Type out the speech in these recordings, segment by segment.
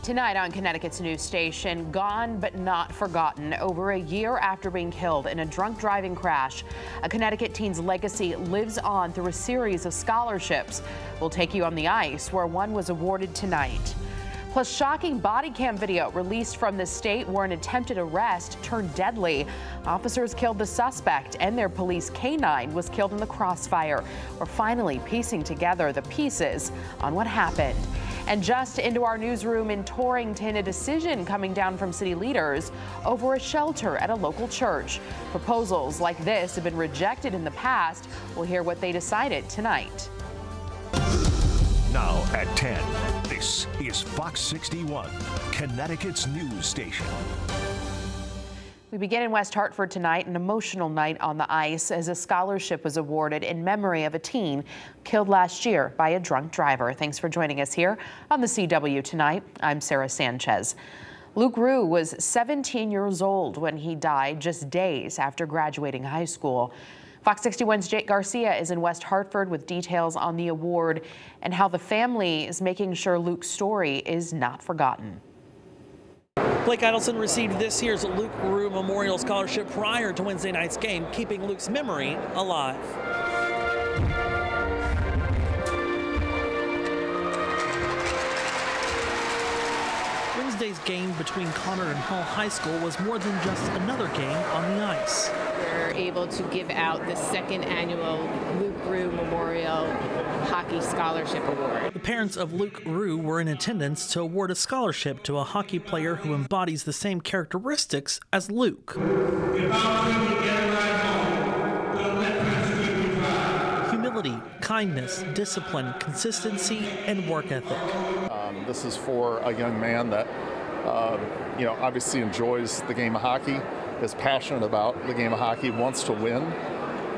Tonight on Connecticut's news station, gone but not forgotten. Over a year after being killed in a drunk driving crash, a Connecticut teen's legacy lives on through a series of scholarships. We'll take you on the ice, where one was awarded tonight. Plus, shocking body cam video released from the state where an attempted arrest turned deadly. Officers killed the suspect and their police canine was killed in the crossfire. We're finally piecing together the pieces on what happened. And just into our newsroom in Torrington, a decision coming down from city leaders over a shelter at a local church. Proposals like this have been rejected in the past. We'll hear what they decided tonight. Now at 10, this is Fox 61, Connecticut's news station. We begin in West Hartford tonight, an emotional night on the ice as a scholarship was awarded in memory of a teen killed last year by a drunk driver. Thanks for joining us here on the CW tonight. I'm Sarah Sanchez. Luke Rue was 17 years old when he died just days after graduating high school. Fox 61's Jake Garcia is in West Hartford with details on the award and how the family is making sure Luke's story is not forgotten. Blake Idelson received this year's Luke Rue Memorial Scholarship prior to Wednesday night's game, keeping Luke's memory alive. Wednesday's game between Conard and Hall High School was more than just another game on the ice. We're able to give out the second annual Luke Rue Memorial Hockey Scholarship Award. The parents of Luke Rue were in attendance to award a scholarship to a hockey player who embodies the same characteristics as Luke. Humility, kindness, discipline, consistency, and work ethic. This is for a young man that, obviously enjoys the game of hockey, is passionate about the game of hockey, wants to win,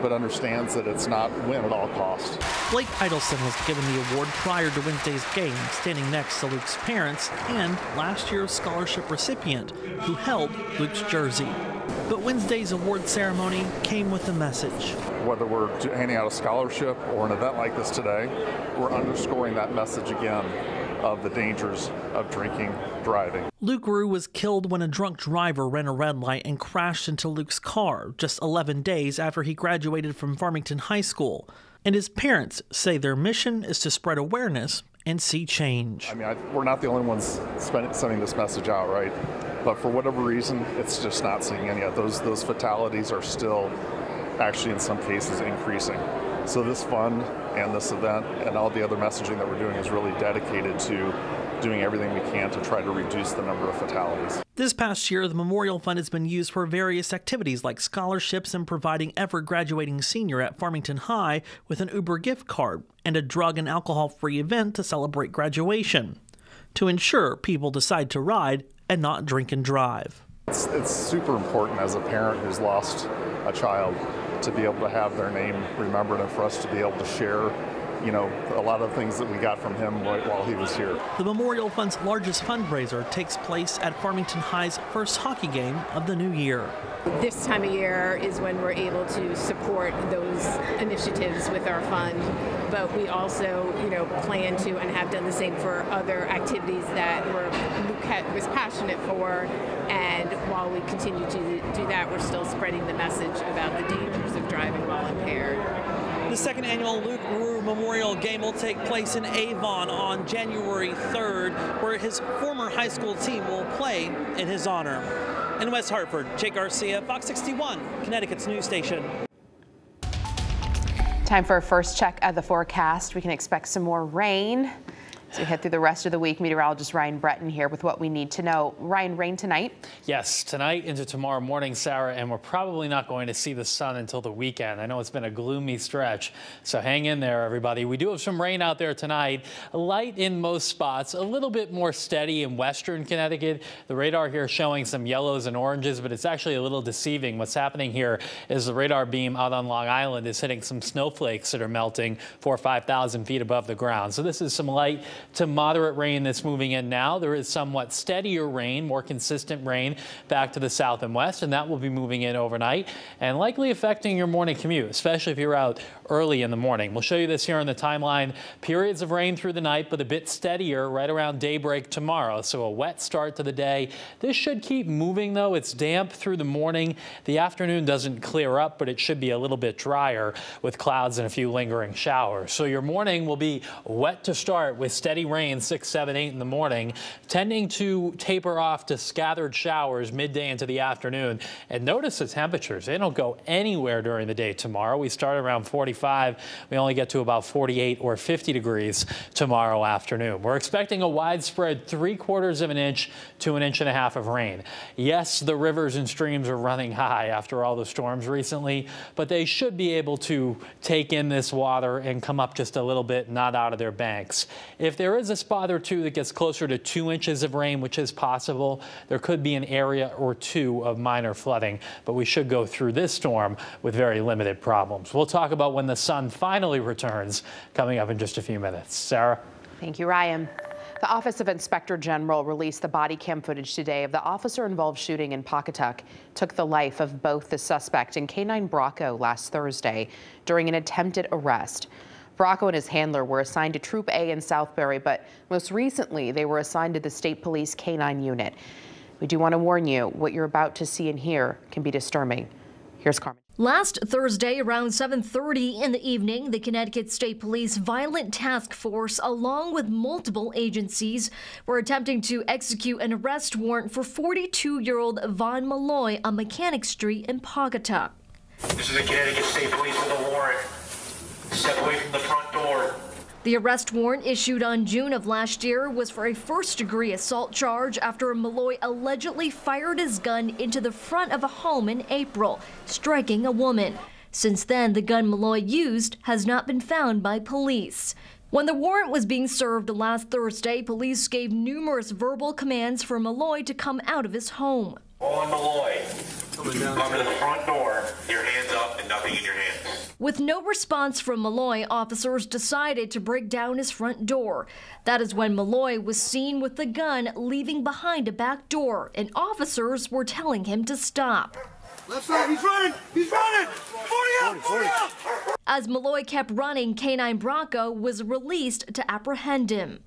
but understands that it's not win at all costs. Blake Idelson was given the award prior to Wednesday's game, standing next to Luke's parents and last year's scholarship recipient who held Luke's jersey. But Wednesday's award ceremony came with a message. Whether we're handing out a scholarship or an event like this today, we're underscoring that message again of the dangers of drinking, driving. Luke Rue was killed when a drunk driver ran a red light and crashed into Luke's car just 11 days after he graduated from Farmington High School. And his parents say their mission is to spread awareness and see change. We're not the only ones sending this message out, right? But for whatever reason, it's just not seeing any yet. Those fatalities are still actually in some cases increasing. So this fund and this event and all the other messaging that we're doing is really dedicated to doing everything we can to try to reduce the number of fatalities. This past year, the Memorial Fund has been used for various activities like scholarships and providing every graduating senior at Farmington High with an Uber gift card and a drug and alcohol-free event to celebrate graduation, to ensure people decide to ride and not drink and drive. It's super important as a parent who's lost a child to be able to have their name remembered and for us to be able to share, a lot of things that we got from him while he was here. The Memorial Fund's largest fundraiser takes place at Farmington High's first hockey game of the new year. This time of year is when we're able to support those initiatives with our fund, but we also, plan to and have done the same for other activities that Luke was passionate for. And while we continue to do that, we're still spreading the message about the dangers of driving while impaired. The second annual Luke Rue Memorial Game will take place in Avon on January 3rd, where his former high school team will play in his honor. In West Hartford, Jake Garcia, Fox 61, Connecticut's news station. Time for a first check of the forecast. We can expect some more rain as we head through the rest of the week. Meteorologist Ryan Breton here with what we need to know. Ryan, rain tonight? Yes, tonight into tomorrow morning, Sarah, and we're probably not going to see the sun until the weekend. I know it's been a gloomy stretch, so hang in there, everybody. We do have some rain out there tonight. Light in most spots, a little bit more steady in western Connecticut. The radar here showing some yellows and oranges, but it's actually a little deceiving. What's happening here is the radar beam out on Long Island is hitting some snowflakes that are melting 4,000 or 5,000 feet above the ground. So this is some light to moderate rain that's moving in now. There is somewhat steadier rain, more consistent rain back to the south and west, and that will be moving in overnight and likely affecting your morning commute, especially if you're out early in the morning. We'll show you this here on the timeline. Periods of rain through the night, but a bit steadier right around daybreak tomorrow. So a wet start to the day. This should keep moving, though. It's damp through the morning. The afternoon doesn't clear up, but it should be a little bit drier with clouds and a few lingering showers. So your morning will be wet to start with steady rain 6, 7, 8 in the morning, tending to taper off to scattered showers midday into the afternoon. And notice the temperatures. They don't go anywhere during the day tomorrow. We start around 45. We only get to about 48 or 50 degrees tomorrow afternoon. We're expecting a widespread 3/4 of an inch to 1.5 inches of rain. Yes, the rivers and streams are running high after all the storms recently, but they should be able to take in this water and come up just a little bit, not out of their banks. If there is a spot or two that gets closer to 2 inches of rain, which is possible, there could be an area or two of minor flooding, but we should go through this storm with very limited problems. We'll talk about when the sun finally returns coming up in just a few minutes. Sarah? Thank you, Ryan. The Office of Inspector General released the body cam footage today of the officer-involved shooting in Pawcatuck. Took the life of both the suspect and K9 Bracco last Thursday during an attempted arrest. Bracco and his handler were assigned to Troop A in Southbury, but most recently they were assigned to the State Police K9 unit. We do want to warn you, what you're about to see and hear can be disturbing. Here's Carmen. Last Thursday around 7:30 in the evening, the Connecticut State Police Violent Task Force, along with multiple agencies, were attempting to execute an arrest warrant for 42-year-old Vaughn Malloy on Mechanic Street in Pawcatuck. This is the Connecticut State Police with a warrant. Step away from the front door. The arrest warrant issued on June of last year was for a first-degree assault charge after Malloy allegedly fired his gun into the front of a home in April, striking a woman. Since then, the gun Malloy used has not been found by police. When the warrant was being served last Thursday, police gave numerous verbal commands for Malloy to come out of his home. On Malloy, come to the front door, your hands up and nothing in your hands. With no response from Malloy, officers decided to break down his front door. That is when Malloy was seen with the gun leaving behind a back door, and officers were telling him to stop. Left side, he's running! He's running! 40 out! 40 out! As Malloy kept running, K9 Bracco was released to apprehend him.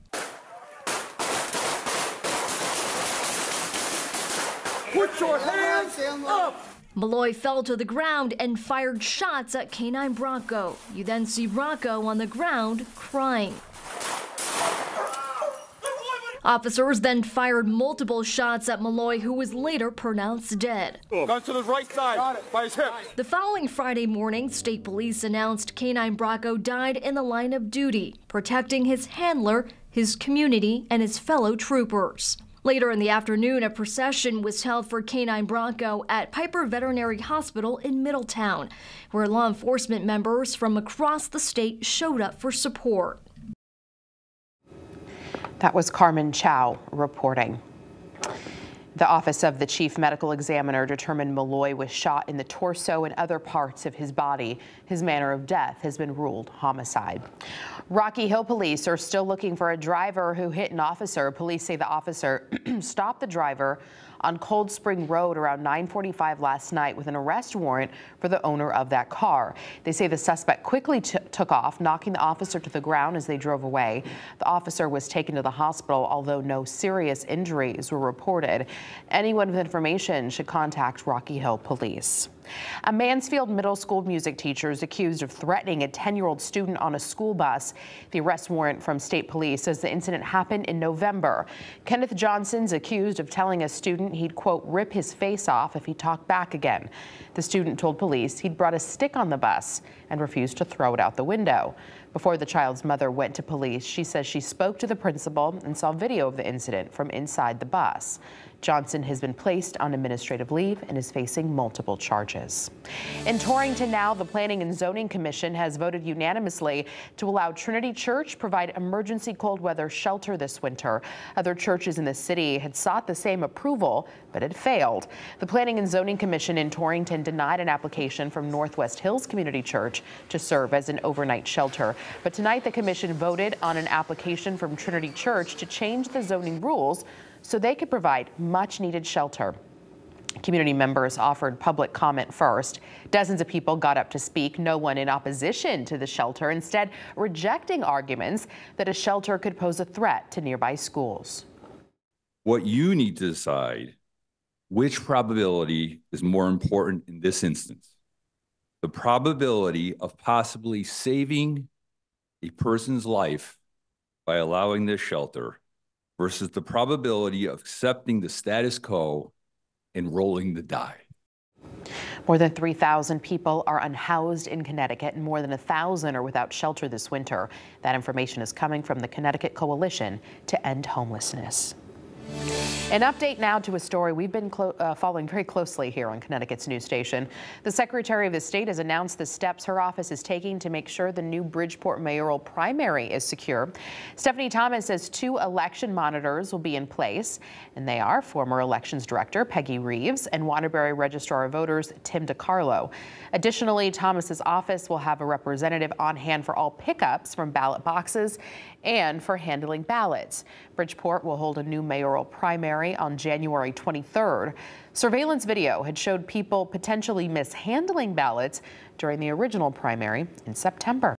Put your hands up! Malloy fell to the ground and fired shots at K9 Bracco. You then see Bracco on the ground crying. Officers then fired multiple shots at Malloy, who was later pronounced dead. Gun to the right side, by his hip. The following Friday morning, state police announced K9 Bracco died in the line of duty, protecting his handler, his community, and his fellow troopers. Later in the afternoon, a procession was held for K9 Bracco at Piper Veterinary Hospital in Middletown, where law enforcement members from across the state showed up for support. That was Carmen Chow reporting. The Office of the Chief Medical Examiner determined Malloy was shot in the torso and other parts of his body. His manner of death has been ruled homicide. Rocky Hill police are still looking for a driver who hit an officer. Police say the officer stopped the driver on Cold Spring Road around 9:45 last night with an arrest warrant for the owner of that car. They say the suspect quickly took off, knocking the officer to the ground as they drove away. The officer was taken to the hospital, although no serious injuries were reported. Anyone with information should contact Rocky Hill Police. A Mansfield Middle School music teacher is accused of threatening a 10-year-old student on a school bus. The arrest warrant from state police says the incident happened in November. Kenneth Johnson's accused of telling a student he'd, quote, rip his face off if he talked back again. The student told police he'd brought a stick on the bus and refused to throw it out the window. Before the child's mother went to police, she says she spoke to the principal and saw video of the incident from inside the bus. Johnson has been placed on administrative leave and is facing multiple charges. In Torrington now, the Planning and Zoning Commission has voted unanimously to allow Trinity Church provide emergency cold weather shelter this winter. Other churches in the city had sought the same approval, but it failed. The Planning and Zoning Commission in Torrington denied an application from Northwest Hills Community Church to serve as an overnight shelter. But tonight, the commission voted on an application from Trinity Church to change the zoning rules so they could provide much-needed shelter. Community members offered public comment first. Dozens of people got up to speak, no one in opposition to the shelter, instead rejecting arguments that a shelter could pose a threat to nearby schools. What you need to decide, which probability is more important in this instance? The probability of possibly saving a person's life by allowing this shelter versus the probability of accepting the status quo and rolling the die. More than 3,000 people are unhoused in Connecticut, and more than 1,000 are without shelter this winter. That information is coming from the Connecticut Coalition to End Homelessness. An update now to a story we've been following very closely here on Connecticut's news station. The Secretary of State has announced the steps her office is taking to make sure the new Bridgeport mayoral primary is secure. Stephanie Thomas says 2 election monitors will be in place, and they are former elections director Peggy Reeves and Waterbury Registrar of Voters Tim DiCarlo. Additionally, Thomas's office will have a representative on hand for all pickups from ballot boxes and for handling ballots. Bridgeport will hold a new mayoral primary on January 23rd. Surveillance video had showed people potentially mishandling ballots during the original primary in September.